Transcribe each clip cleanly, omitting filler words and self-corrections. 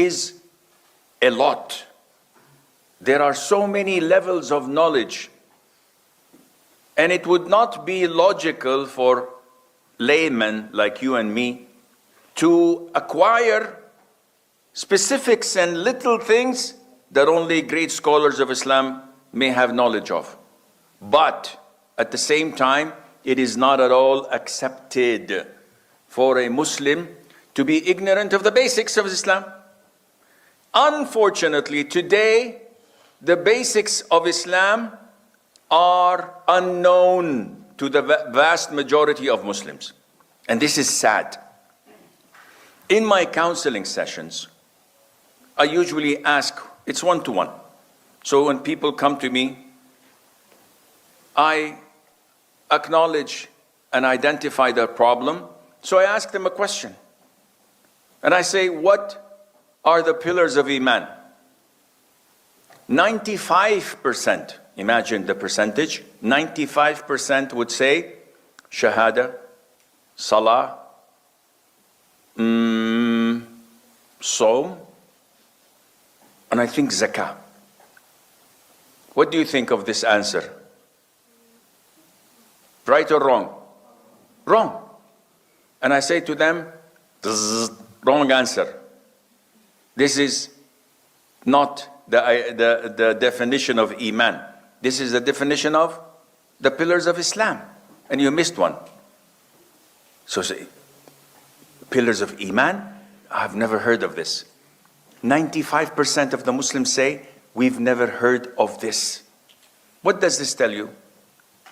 is a lot. There are so many levels of knowledge, and it would not be logical for laymen like you and me to acquire specifics and little things that only great scholars of Islam may have knowledge of. But at the same time, it is not at all accepted for a Muslim to be ignorant of the basics of Islam. Unfortunately, today, the basics of Islam are unknown to the vast majority of Muslims. And this is sad. In my counseling sessions, I usually ask, it's one-to-one. So when people come to me, I acknowledge and identify their problem. So I ask them a question. And I say, what are the pillars of Iman? 95%, imagine the percentage, 95% would say Shahada, Salah, Saum, and I think Zakah. What do you think of this answer? Right or wrong? Wrong. And I say to them, wrong answer. This is not the definition of Iman. This is the definition of the pillars of Islam. And you missed one. So say, pillars of Iman? I've never heard of this. 95% of the Muslims say, we've never heard of this. What does this tell you?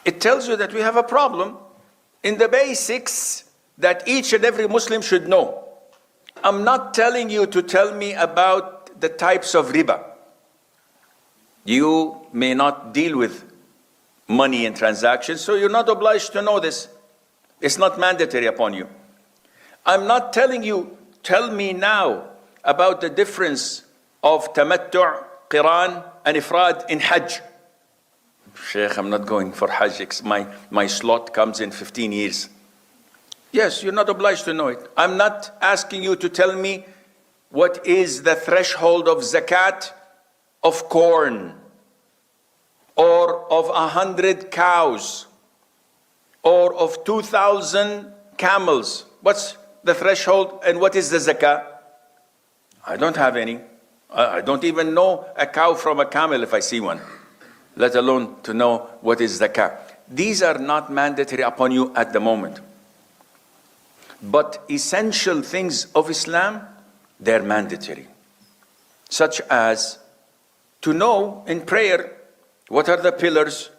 It tells you that we have a problem in the basics that each and every Muslim should know. I'm not telling you to tell me about the types of riba. You may not deal with money and transactions, so you're not obliged to know this. It's not mandatory upon you. I'm not telling you, tell me now about the difference of tamattu', qiran, and ifrad in Hajj. Sheikh, I'm not going for Hajj. My slot comes in 15 years. Yes, you're not obliged to know it. I'm not asking you to tell me what is the threshold of zakat of corn, or of 100 cows, or of 2,000 camels. What's the threshold and what is the zakah? I don't have any. I don't even know a cow from a camel if I see one, let alone to know what is zakah. These are not mandatory upon you at the moment. But essential things of Islam, they're mandatory. Such as to know in prayer, what are the pillars,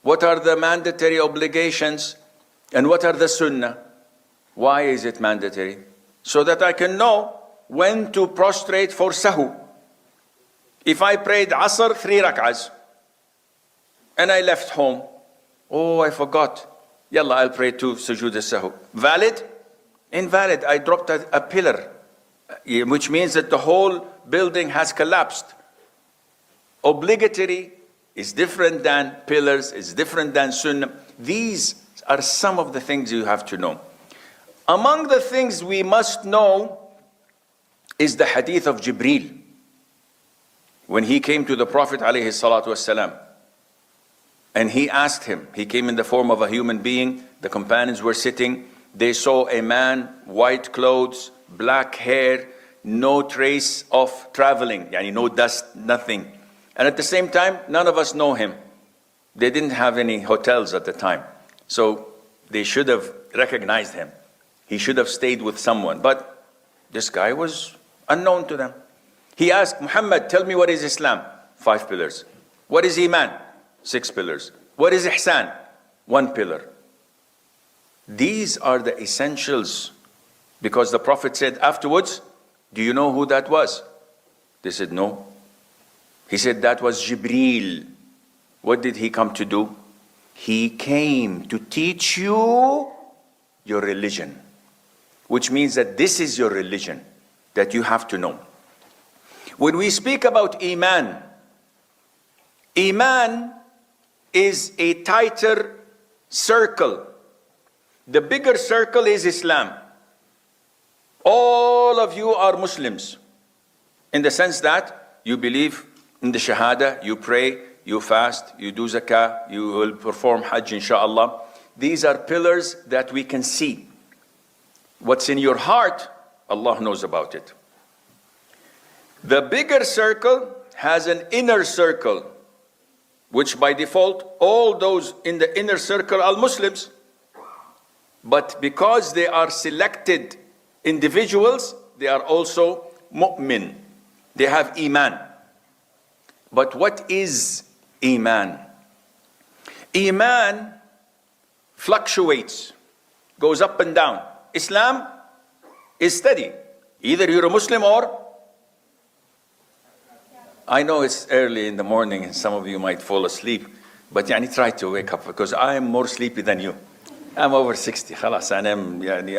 what are the mandatory obligations, and what are the sunnah. Why is it mandatory? So that I can know when to prostrate for sahu. If I prayed Asr 3 rak'ahs, and I left home, oh, I forgot. Yalla, I'll pray 2 sujood al-sahu. Valid? Invalid. I dropped a pillar, which means that the whole building has collapsed. Obligatory is different than pillars, is different than sunnah. These are some of the things you have to know. Among the things we must know is the hadith of Jibreel. When he came to the Prophet ﷺ, and he asked him, he came in the form of a human being, the companions were sitting, they saw a man, white clothes, black hair, no trace of traveling, yani no dust, nothing. And at the same time, none of us know him. They didn't have any hotels at the time. So they should have recognized him. He should have stayed with someone. But this guy was unknown to them. He asked, Muhammad, tell me what is Islam? 5 pillars. What is Iman? 6 pillars. What is Ihsan? 1 pillar. These are the essentials. Because the Prophet said afterwards, do you know who that was? They said, no. He said, that was Jibreel. What did he come to do? He came to teach you your religion. Which means that this is your religion that you have to know. When we speak about Iman, Iman is a tighter circle. The bigger circle is Islam. All of you are Muslims. in the sense that you believe in the Shahada, you pray, you fast, you do zakah, you will perform Hajj inshallah. These are pillars that we can see. What's in your heart, Allah knows about it. The bigger circle has an inner circle, which by default, all those in the inner circle are Muslims. But because they are selected individuals, they are also mu'min. They have iman. But what is iman? Iman fluctuates, goes up and down. Islam is steady. Either you're a Muslim or... I know it's early in the morning and some of you might fall asleep, but try to wake up, because I am more sleepy than you. I'm over 60, خلاص, and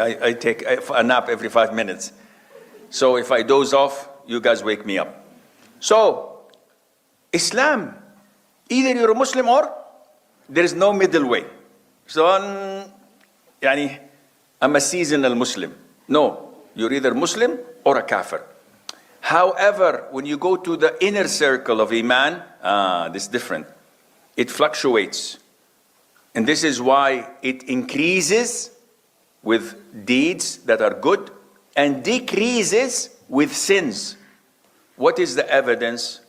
I take a nap every 5 minutes. So if I doze off, you guys wake me up. So, Islam, either you're a Muslim or there is no middle way. So, I'm a seasonal Muslim. No, you're either Muslim or a kafir. However, when you go to the inner circle of Iman, this is different. It fluctuates. And this is why it increases with deeds that are good and decreases with sins. What is the evidence